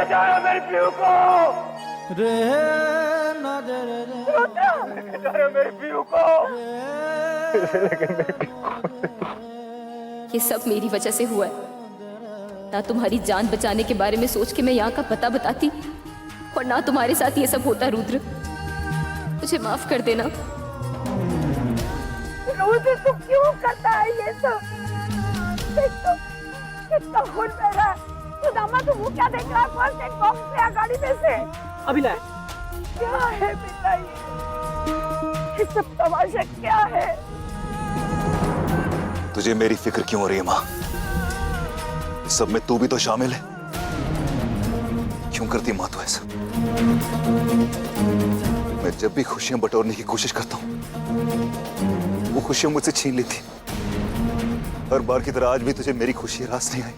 बचाओ मेरी पीहू को। बचाओ मेरी पीहू को। ये सब मेरी वजह से हुआ है। ना तुम्हारी जान बचाने के बारे में सोच के मैं यहाँ का पता बताती, और ना तुम्हारे साथ ये सब होता। रुद्र, मुझे माफ कर देना। रुद्र, तू क्यों करता है ये सब? कितना खून बह रहा है। सुदामा, तू वो क्या देख रहा है? फर्स्ट एड बॉक्स ले गाड़ी में से। अभी लाए। क्या है बेटा ये सब तमाशा क्या है? तुझे मेरी फिक्र क्यों हो रही है माँ? इस सब में तू भी तो शामिल है। क्यों करती माँ तू ऐसा? मैं जब भी खुशियां बटोरने की कोशिश करता हूँ, वो खुशियां मुझसे छीन लेती। हर बार की तरह आज भी तुझे मेरी खुशी रास नहीं आई।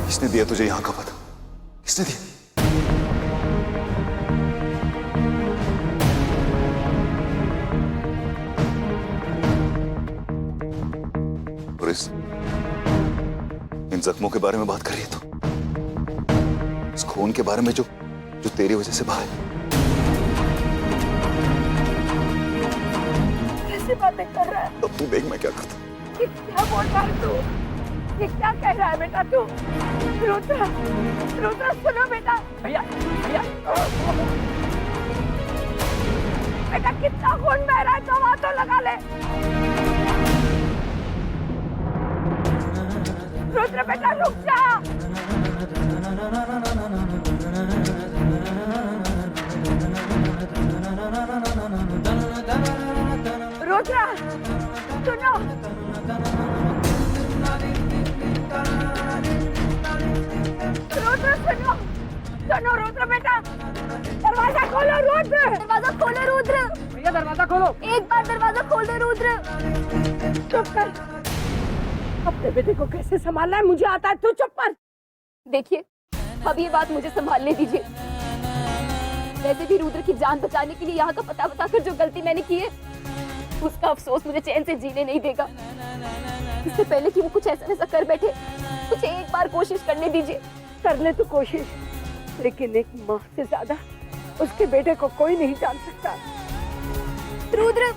किसने दिया तुझे यहाँ का पता? किसने दिया? और इन जख्मों के बारे में बात कर रही है तो इस खून के बारे में जो तेरी वजह से बहा है। कैसी बातें कर रहा है? अब तू देख मैं क्या करता। ये क्या बोल रहा है तू? ये क्या कह रहा है बेटा तू? रुद्र, रुद्र सुनो बेटा। भैया भैया, बेटा कितना खून बह रहा है, दवा तो लगा ले। रुद्र बेटा रुक जा। रुद्र सुनो। रुद्र सुनो, सुनो रुद्र बेटा, दरवाजा खोलो रुद्र। दरवाजा खोलो रुद्र। भैया दरवाजा खोलो। एक बार दरवाजा खोल दो रुद्र। चुप कर। अपने बेटे को कैसे संभालना है मुझे आता है, तू चुप कर। देखिए, अब ये बात मुझे संभालने दीजिए। वैसे भी रुद्र की जान बचाने के लिए यहाँ का पता बताकर जो गलती मैंने की है, उसका अफसोस मुझे चैन से जीने नहीं देगा। इससे पहले कि वो कुछ ऐसा कर बैठे, मुझे एक बार कोशिश करने दीजिए। कर ले तू कोशिश, लेकिन एक माँ से ज्यादा उसके बेटे को कोई नहीं जान सकता। रुद्र,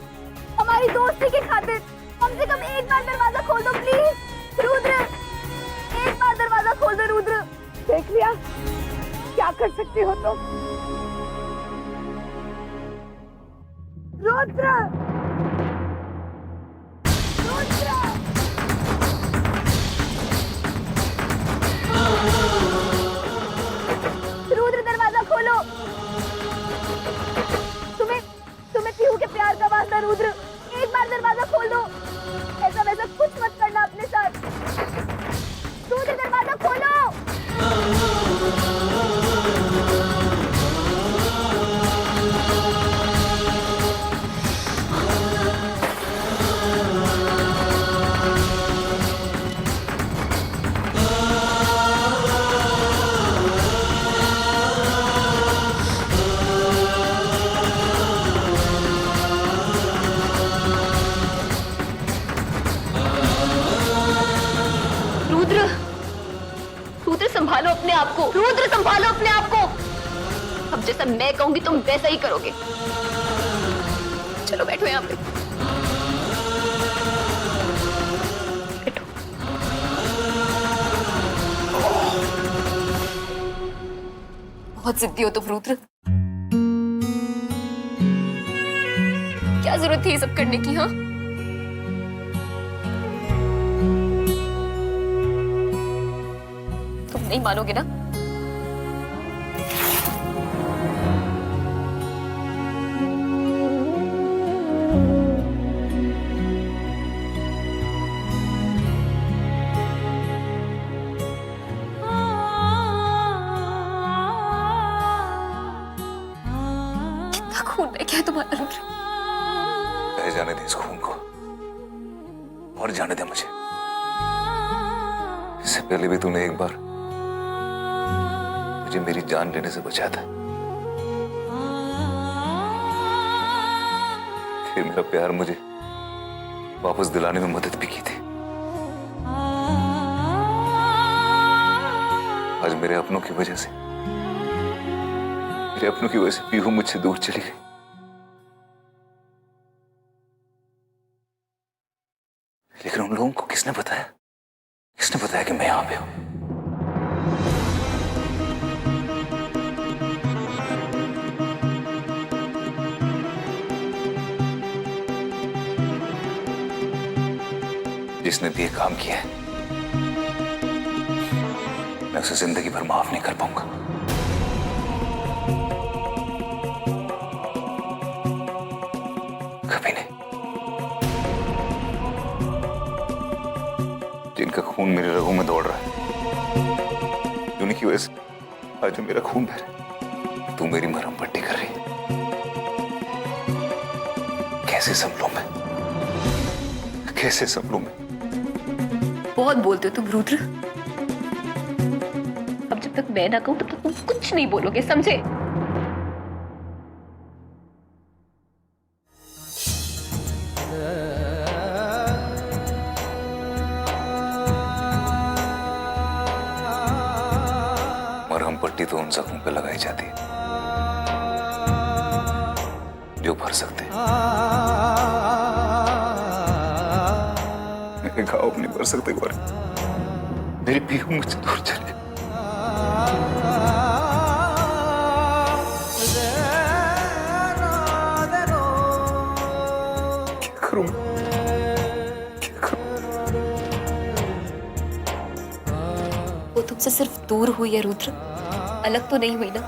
हमारी दोस्ती की खातिर कम से कम एक बार दरवाजा खोल दो प्लीज। रुद्र, एक बार दरवाजा खोल दो रुद्र। देख लिया क्या कर सकती हो तुम? रुद्र, रुद्र, रुद्र दरवाजा खोलो। तुम्हें पीहू के प्यार का वास्ता रुद्र, एक बार दरवाजा खोल दो। ऐसा वैसा कुछ मत करना अपने साथ। रुद्र दरवाजा खोलो। रुद्र संभालो अपने आप को। रुद्र संभालो अपने आप को। अब जैसा मैं कहूंगी तुम वैसा ही करोगे। चलो बैठो यहाँ पे। बैठो। बहुत जिद्दी हो तुम रुद्र। क्या जरूरत थी ये सब करने की? हाँ, नहीं मानोगे ना? कितना खून बह गया तुम्हारा रुद्र। बह जाने दे इस खून को, और जाने दे मुझे। इससे पहले भी तूने एक बार मुझे मेरी जान लेने से बचाया था। फिर मेरा प्यार मुझे वापस दिलाने में मदद भी की थी। आज मेरे अपनों की वजह से, मेरे अपनों की वजह से पीहू मुझसे दूर चली गई। लेकिन उन लोगों को किसने बताया कि मैं यहां पे हूं? जिसने भी ये काम किया है, मैं उसे जिंदगी भर माफ नहीं कर पाऊंगा। कभी नहीं। जिनका खून मेरे रगों में दौड़ रहा है, उन्हीं की वजह से आज जो मेरा खून बह रहा है, तू मेरी मरहम पट्टी कर रही है। कैसे संभलूं मैं? कैसे संभलूं मैं? बहुत बोलते हो तुम रुद्र। अब जब तक मैं ना कहूं तब तक तुम कुछ नहीं बोलोगे, समझे? मरहम पट्टी तो उन जख्मों पे लगाई जाती है जो भर सकते हैं। मेरे घाव नहीं भर सकते गौरी। मेरी पीहू मुझसे दूर चले। क्या करूं? क्या करूं? वो तुमसे सिर्फ दूर हुई है रुद्र, अलग तो नहीं हुई ना।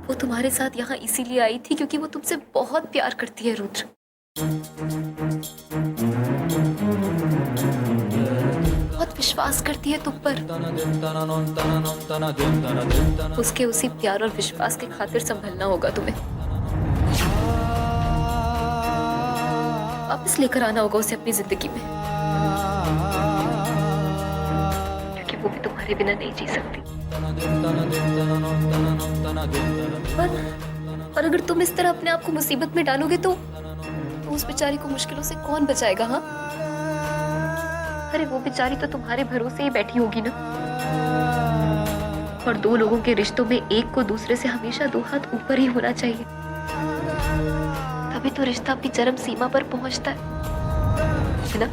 वो तुम्हारे साथ यहाँ इसीलिए आई थी क्योंकि वो तुमसे बहुत प्यार करती है रुद्र। बहुत विश्वास करती है तुम पर। उसके उसी प्यार और विश्वास के खातिर संभलना होगा तुम्हें। वापस लेकर आना होगा उसे अपनी जिंदगी में, क्योंकि वो भी तुम्हारे बिना नहीं जी सकती। और अगर तुम इस तरह अपने आप को मुसीबत में डालोगे तो उस बेचारी को मुश्किलों से कौन बचाएगा? हाँ, अरे वो बेचारी तो तुम्हारे भरोसे ही बैठी होगी ना। और दो लोगों के रिश्तों में एक को दूसरे से हमेशा दो हाथ ऊपर ही होना चाहिए, तभी तो रिश्ता अपनी चरम सीमा पर पहुंचता है ना?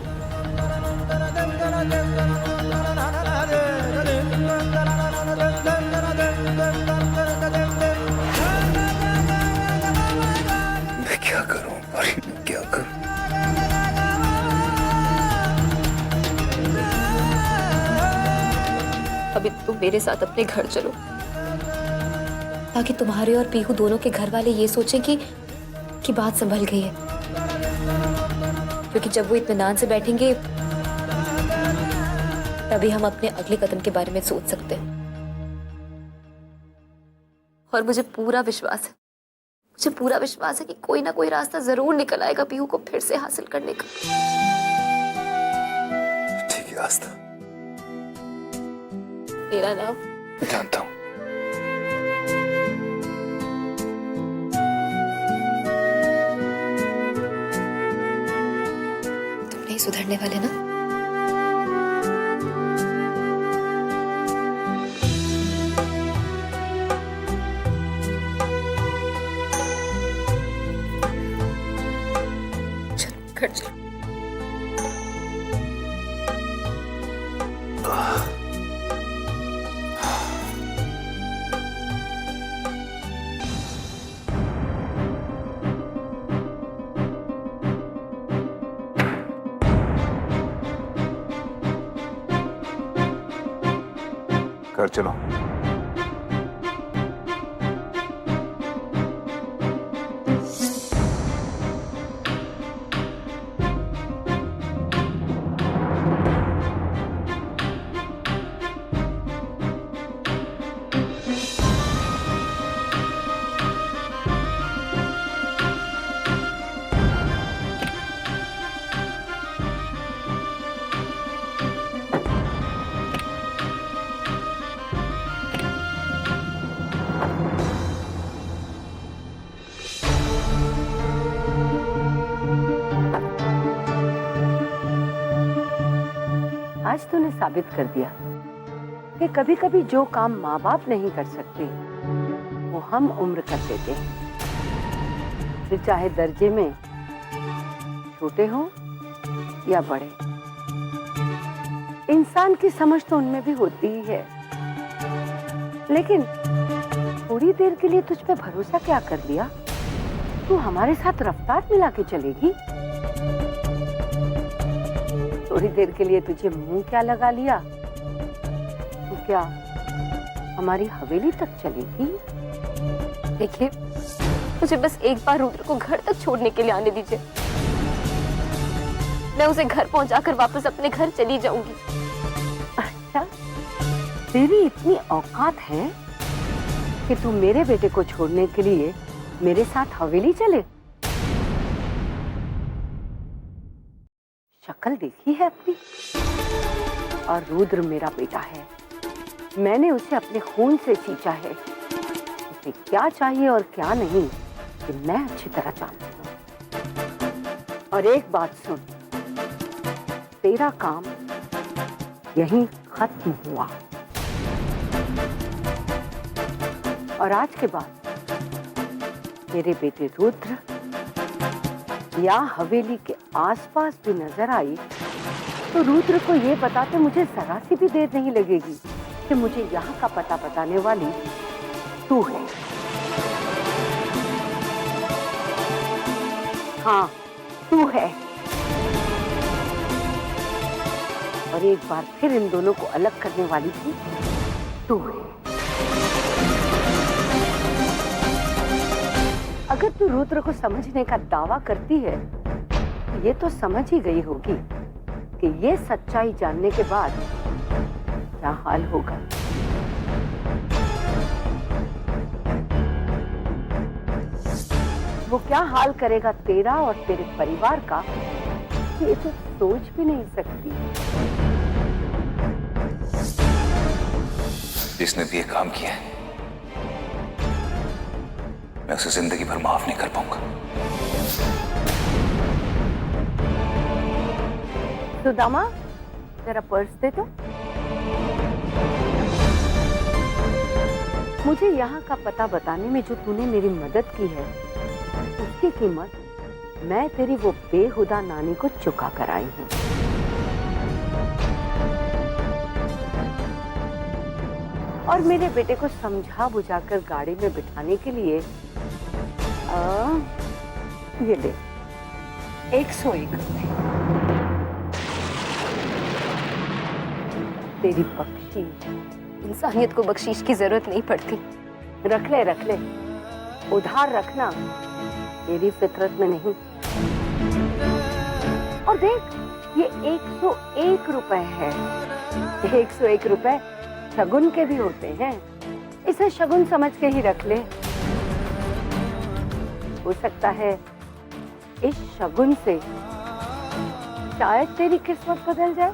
मैं क्या करूं? क्या करूं? अभी तुम मेरे साथ अपने घर चलो, ताकि तुम्हारे और पीहू दोनों के घर वाले ये सोचें कि बात संभल गई है। क्योंकि जब वो इत्मीनान से बैठेंगे तभी हम अपने अगले कदम के बारे में सोच सकते हैं। और मुझे पूरा विश्वास है कि कोई ना कोई रास्ता जरूर निकल आएगा पीहू को फिर से हासिल करने का। ठीक है आस्था, मेरा नाम जानता हूं। तुम नहीं सुधरने वाले ना? चलो घर चलो। घर चलो। तूने साबित कर दिया कि कभी कभी जो काम माँ बाप नहीं कर सकते वो हम उम्र कर देते हैं, फिर चाहे दर्जे में छोटे हो या बड़े। इंसान की समझ तो उनमें भी होती ही है, लेकिन थोड़ी देर के लिए तुझ पे भरोसा क्या कर लिया? तू हमारे साथ रफ्तार मिला के चलेगी? थोड़ी देर के लिए तुझे मुंह क्या लगा लिया? तू क्या हमारी हवेली तक चलेगी? देखिए, मुझे बस एक बार रुद्र को घर तक छोड़ने के लिए आने दीजिए। मैं उसे घर पहुंचाकर वापस अपने घर चली जाऊंगी। अच्छा, तेरी इतनी औकात है कि तू मेरे बेटे को छोड़ने के लिए मेरे साथ हवेली चले? शक्ल देखी है अपनी? और रुद्र मेरा बेटा है, मैंने उसे अपने खून से सींचा है। उसे क्या चाहिए और क्या नहीं कि मैं अच्छी तरह जानती हूँ। और एक बात सुन, तेरा काम यहीं खत्म हुआ, और आज के बाद मेरे बेटे रुद्र या हवेली के आसपास भी नजर आई तो रुद्र को ये बताते मुझे जरा सी भी देर नहीं लगेगी कि मुझे यहाँ का पता बताने वाली तू है। हाँ, तू है। और एक बार फिर इन दोनों को अलग करने वाली थी तू है। अगर तू रुद्र को समझने का दावा करती है, ये तो समझ ही गई होगी कि ये सच्चाई जानने के बाद क्या हाल होगा। वो क्या हाल करेगा तेरा और तेरे परिवार का, ये तो सोच भी नहीं सकती। जिसने भी ये काम किया है, मैं उसे जिंदगी भर माफ नहीं कर पाऊंगा। सुदामा, तेरा पर्स दे दो। मुझे यहाँ का पता बताने में जो तूने मेरी मदद की है, उसकी कीमत मैं तेरी वो बेहुदा नानी को चुका कर आई हूँ। और मेरे बेटे को समझा बुझाकर गाड़ी में बिठाने के लिए ये ले 101 रुपए। तेरी बख्शीश। इंसानियत को बख्शीश की जरूरत नहीं पड़ती। रख ले, उधार रखना मेरी फितरत में नहीं। और देख, ये 101 रुपए है। 101 रुपए शगुन के भी होते हैं, इसे शगुन समझ के ही रख ले। हो सकता है इस शगुन से शायद तेरी किस्मत बदल जाए।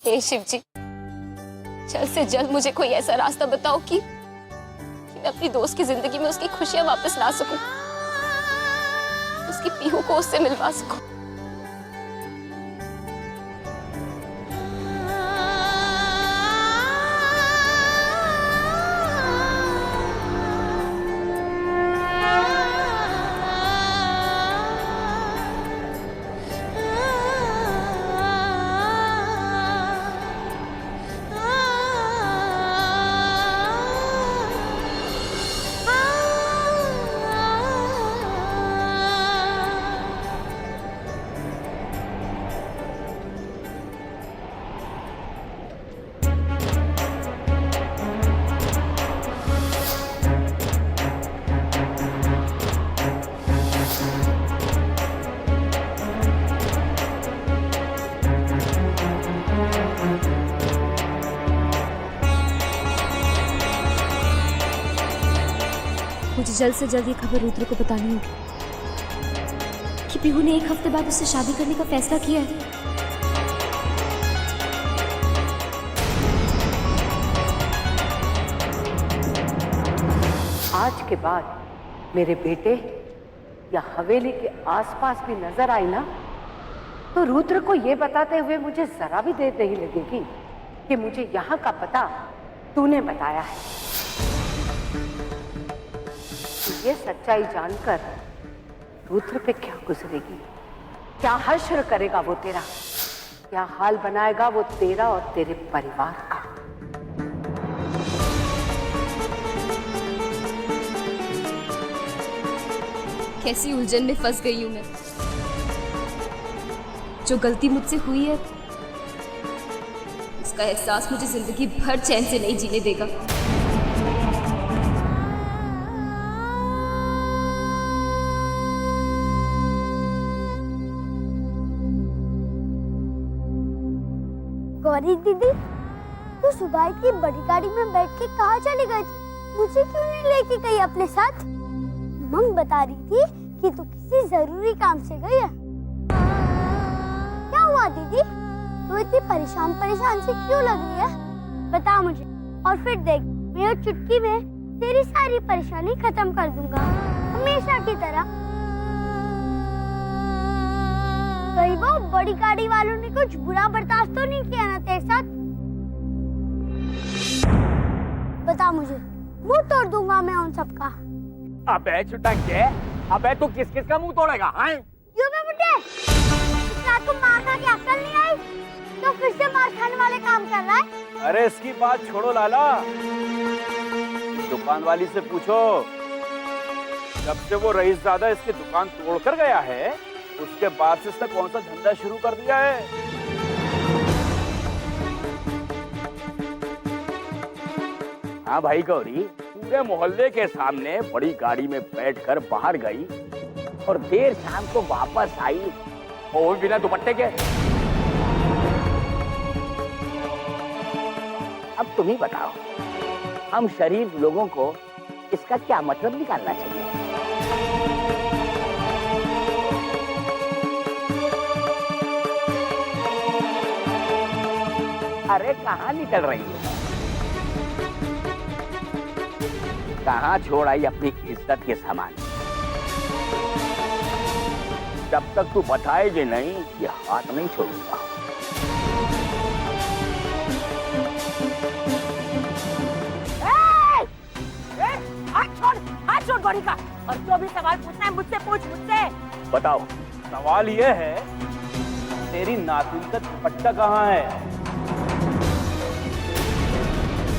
हे शिव जी, जल्द से जल्द मुझे कोई ऐसा रास्ता बताओ कि मैं अपनी दोस्त की जिंदगी में उसकी खुशियां वापस ला सकूं, उसकी पीहू को उससे मिलवा सकूं। मुझे जल्द से जल्द ये खबर रुद्र को बतानी होगी कि पीहू ने 1 हफ्ते बाद उससे शादी करने का फैसला किया है। आज के बाद मेरे बेटे या हवेली के आसपास भी नजर आई ना, तो रुद्र को ये बताते हुए मुझे जरा भी देर नहीं लगेगी कि मुझे यहाँ का पता तूने बताया है। ये सच्चाई जानकर रुद्र पे क्या गुजरेगी, क्या हश्र करेगा वो तेरा, क्या हाल बनाएगा वो तेरा और तेरे परिवार का। कैसी उलझन में फंस गई हूं मैं। जो गलती मुझसे हुई है उसका एहसास मुझे जिंदगी भर चैन से नहीं जीने देगा। गौरी दीदी, तू सुबह की बड़ी गाड़ी में बैठ के कहाँ चली गई थी? मुझे क्यों नहीं लेके गई अपने साथ? मंग बता रही थी कि तू किसी जरूरी काम से गई है। क्या हुआ दीदी? तू इतनी परेशान से क्यों लग रही है? बता मुझे, और फिर देख मैं चुटकी में तेरी सारी परेशानी खत्म कर दूंगा, हमेशा की तरह। कहीं वो बड़ी गाड़ी वालों ने कुछ बुरा बर्ताव तो नहीं किया ना तेरे साथ? बता मुझे, मुंह तोड़ दूंगा मैं उन सबका। अबे चुटंके, अबे तू किस किस का मुंह तोड़ेगा? हैं? क्यों बे बुड्ढे? क्या तुम मार खा के अक्ल नहीं आई? तो फिर से मार खाने वाले काम कर रहा है? अरे इसकी बात छोड़ो लाला, दुकान वाली से पूछो। जब से वो रईसजादा इसकी दुकान तोड़कर गया है, उसके बाद से इसने कौन सा धंधा शुरू कर दिया है? हाँ भाई गौरी, पूरे मोहल्ले के सामने बड़ी गाड़ी में बैठकर बाहर गई और देर शाम को वापस आई, वो भी बिना दुपट्टे के। अब तुम ही बताओ, हम शरीफ लोगों को इसका क्या मतलब निकालना चाहिए? अरे कहाँ निकल रही है? कहाँ छोड़ आई अपनी इज्जत के सामान? जब तक तू बताएगी नहीं, ये हाथ नहीं छोड़ूंगा। हाथ छोड़ बड़ी का, और जो भी सवाल पूछना है मुझसे पूछ, मुझसे। बताओ, सवाल ये है, तेरी नातिन का दुपट्टा कहाँ है?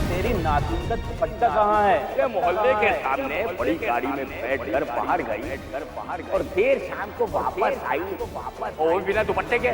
तेरी नातिन का दुपट्टा कहाँ है? ये मोहल्ले के सामने बड़ी गाड़ी में बैठकर बाहर गई और देर शाम को वापस आई, वो बिना दुपट्टे के।